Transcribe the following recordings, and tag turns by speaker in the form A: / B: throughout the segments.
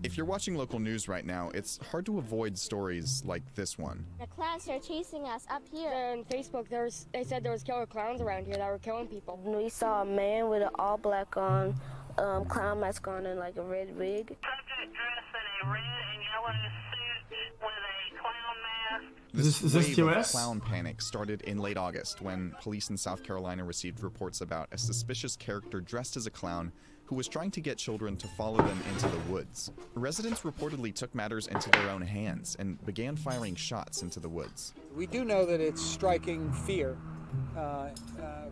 A: If you're watching local news right now, it's hard to avoid stories like this one.
B: The clowns are chasing us up here. On Facebook, they said there was killer clowns around here that were killing people.
C: We saw a man with an all-black on, clown mask on, and like a red wig.
D: Subject dressed in a red and yellow suit with a clown mask.
A: This wave of
E: TOS?
A: clown panic started in late August when police in South Carolina received reports about a suspicious character dressed as a clown who was trying to get children to follow them into the woods. Residents reportedly took matters into their own hands and began firing shots into the woods.
F: We do know that it's striking fear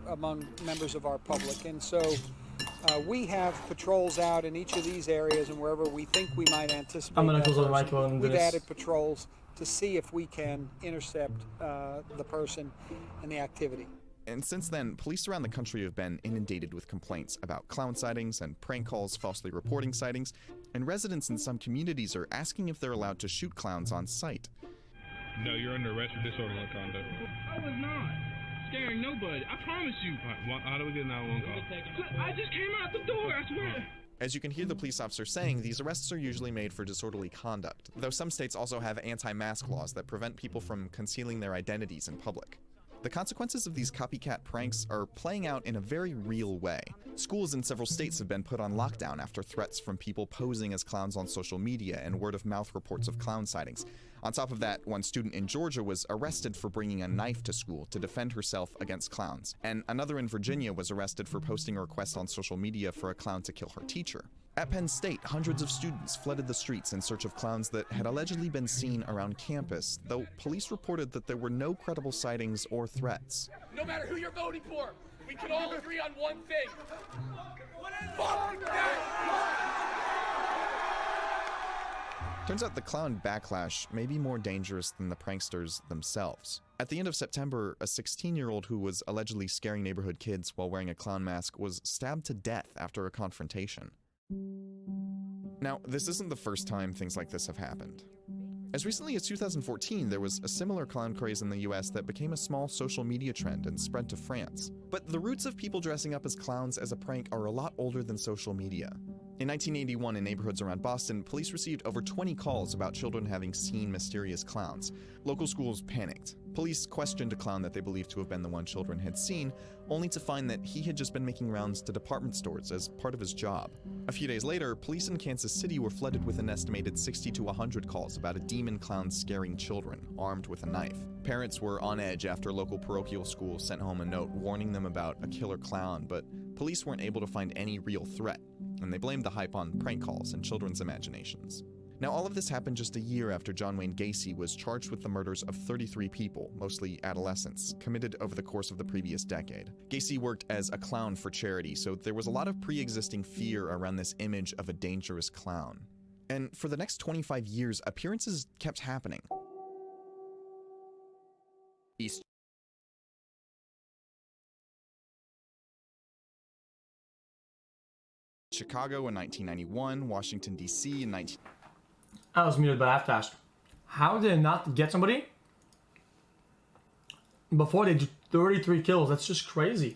F: among members of our public, and so we have patrols out in each of these areas, and wherever we think we might anticipate
E: I'm gonna
F: that
E: close the
F: person,
E: mic on
F: we've
E: this.
F: added patrols to see if we can intercept the person and the activity.
A: And since then, police around the country have been inundated with complaints about clown sightings and prank calls falsely reporting sightings, and residents in some communities are asking if they're allowed to shoot clowns on sight.
G: No, you're under arrest for disorderly conduct. I was not scaring nobody. I promise you. How do we get 911 call? I just came out the door, I swear.
A: As you can hear the police officer saying, these arrests are usually made for disorderly conduct, though some states also have anti-mask laws that prevent people from concealing their identities in public. The consequences of these copycat pranks are playing out in a very real way. Schools in several states have been put on lockdown after threats from people posing as clowns on social media and word-of-mouth reports of clown sightings. On top of that, one student in Georgia was arrested for bringing a knife to school to defend herself against clowns, and another in Virginia was arrested for posting a request on social media for a clown to kill her teacher. At Penn State, hundreds of students flooded the streets in search of clowns that had allegedly been seen around campus, though police reported that there were no credible sightings or threats.
H: No matter who you're voting for, we can all agree on one thing. Fuck that!
A: Turns out the clown backlash may be more dangerous than the pranksters themselves. At the end of September, a 16-year-old who was allegedly scaring neighborhood kids while wearing a clown mask was stabbed to death after a confrontation. Now, this isn't the first time things like this have happened. As recently as 2014, there was a similar clown craze in the US that became a small social media trend and spread to France. But the roots of people dressing up as clowns as a prank are a lot older than social media. In 1981, in neighborhoods around Boston, police received over 20 calls about children having seen mysterious clowns. Local schools panicked. Police questioned a clown that they believed to have been the one children had seen, only to find that he had just been making rounds to department stores as part of his job. A few days later, police in Kansas City were flooded with an estimated 60 to 100 calls about a demon clown scaring children, armed with a knife. Parents were on edge after local parochial schools sent home a note warning them about a killer clown, but police weren't able to find any real threat, and they blamed the hype on prank calls and children's imaginations. Now, all of this happened just a year after John Wayne Gacy was charged with the murders of 33 people, mostly adolescents, committed over the course of the previous decade. Gacy worked as a clown for charity, so there was a lot of pre-existing fear around this image of a dangerous clown. And for the next 25 years, appearances kept happening. East Chicago in 1991, Washington, D.C. in 19...
E: I was muted, but I have to ask. How did they not get somebody before they do 33 kills? That's just crazy.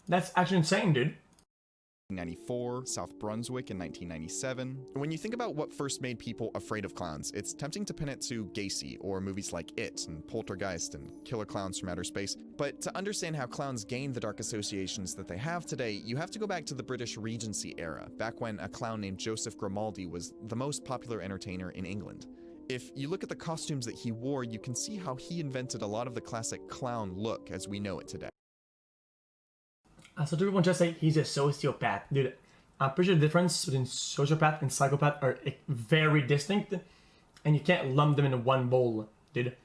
E: That's actually insane, dude.
A: 1994, South Brunswick in 1997. When you think about what first made people afraid of clowns, it's tempting to pin it to Gacy or movies like It and Poltergeist and Killer Clowns from Outer Space. But to understand how clowns gained the dark associations that they have today, you have to go back to the British Regency era, back when a clown named Joseph Grimaldi was the most popular entertainer in England. If you look at the costumes that he wore, you can see how he invented a lot of the classic clown look as we know it today.
E: So everyone just say he's a sociopath. Dude, I'm pretty sure the difference between sociopath and psychopath are very distinct, and you can't lump them in one bowl, dude.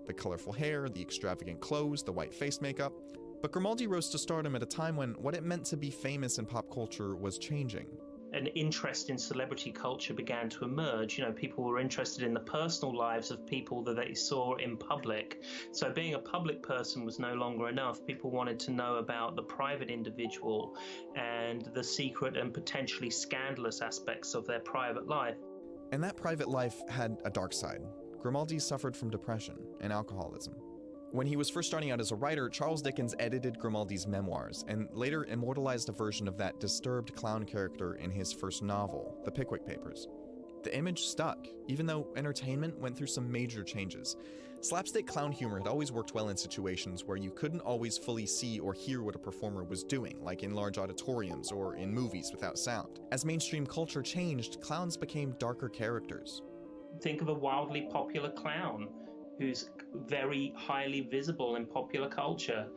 A: The colorful hair, the extravagant clothes, the white face makeup. But Grimaldi rose to stardom at a time when what it meant to be famous in pop culture was changing.
I: An interest in celebrity culture began to emerge. You know, people were interested in the personal lives of people that they saw in public. So being a public person was no longer enough. People wanted to know about the private individual and the secret and potentially scandalous aspects of their private life.
A: And that private life had a dark side. Grimaldi suffered from depression and alcoholism. When he was first starting out as a writer, Charles Dickens edited Grimaldi's memoirs, and later immortalized a version of that disturbed clown character in his first novel, The Pickwick Papers. The image stuck, even though entertainment went through some major changes. Slapstick clown humor had always worked well in situations where you couldn't always fully see or hear what a performer was doing, like in large auditoriums or in movies without sound. As mainstream culture changed, clowns became darker characters.
I: Think of a wildly popular clown who's very highly visible in popular culture.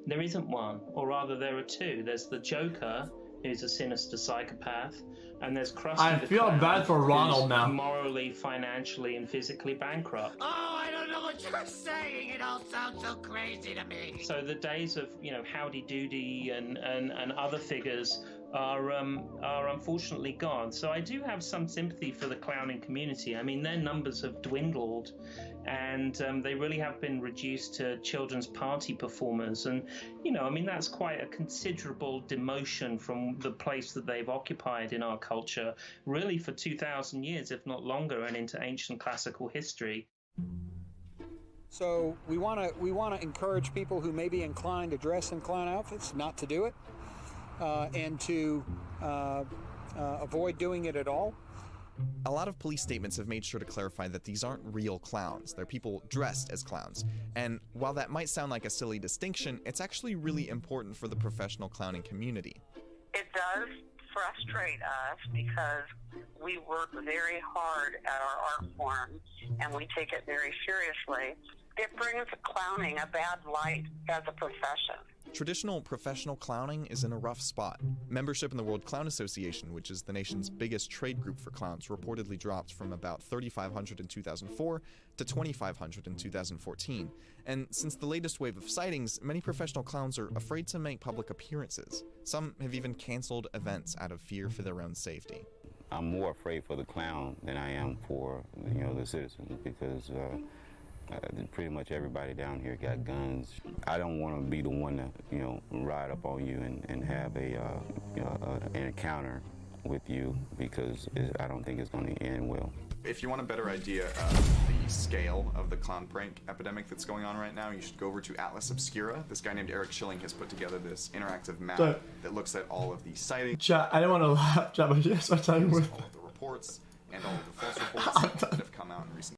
I: There isn't one, or rather there are two. There's the Joker, who's a sinister psychopath, and there's Krusty
E: I
I: the
E: feel
I: Clown,
E: bad for Ronald
I: who's
E: now.
I: morally, financially, and physically bankrupt.
J: Oh, I don't know what you're saying. It all sounds so crazy to me.
I: So the days of, Howdy Doody and other figures are unfortunately gone. So I do have some sympathy for the clowning community. I mean, their numbers have dwindled, and they really have been reduced to children's party performers. And, that's quite a considerable demotion from the place that they've occupied in our culture, really for 2,000 years, if not longer, and into ancient classical history.
F: So we want to encourage people who may be inclined to dress in clown outfits not to do it, and to avoid doing it at all.
A: A lot of police statements have made sure to clarify that these aren't real clowns, they're people dressed as clowns. And while that might sound like a silly distinction, it's actually really important for the professional clowning community.
D: It does frustrate us because we work very hard at our art form and we take it very seriously. It brings clowning a bad light as a profession.
A: Traditional professional clowning is in a rough spot. Membership in the World Clown Association, which is the nation's biggest trade group for clowns, reportedly dropped from about 3,500 in 2004 to 2,500 in 2014. And since the latest wave of sightings, many professional clowns are afraid to make public appearances. Some have even canceled events out of fear for their own safety.
K: I'm more afraid for the clown than I am for, the citizens, because pretty much everybody down here got guns. I don't want to be the one to, ride up on you and have an encounter with you, because I don't think it's going to end well.
A: If you want a better idea of the scale of the clown prank epidemic that's going on right now, you should go over to Atlas Obscura. This guy named Eric Schilling has put together this interactive map that looks at all of the sightings.
E: Chat, I don't want to laugh, chat, but yes, I'm telling you.
A: All of the reports and all of the false reports that have come out in recent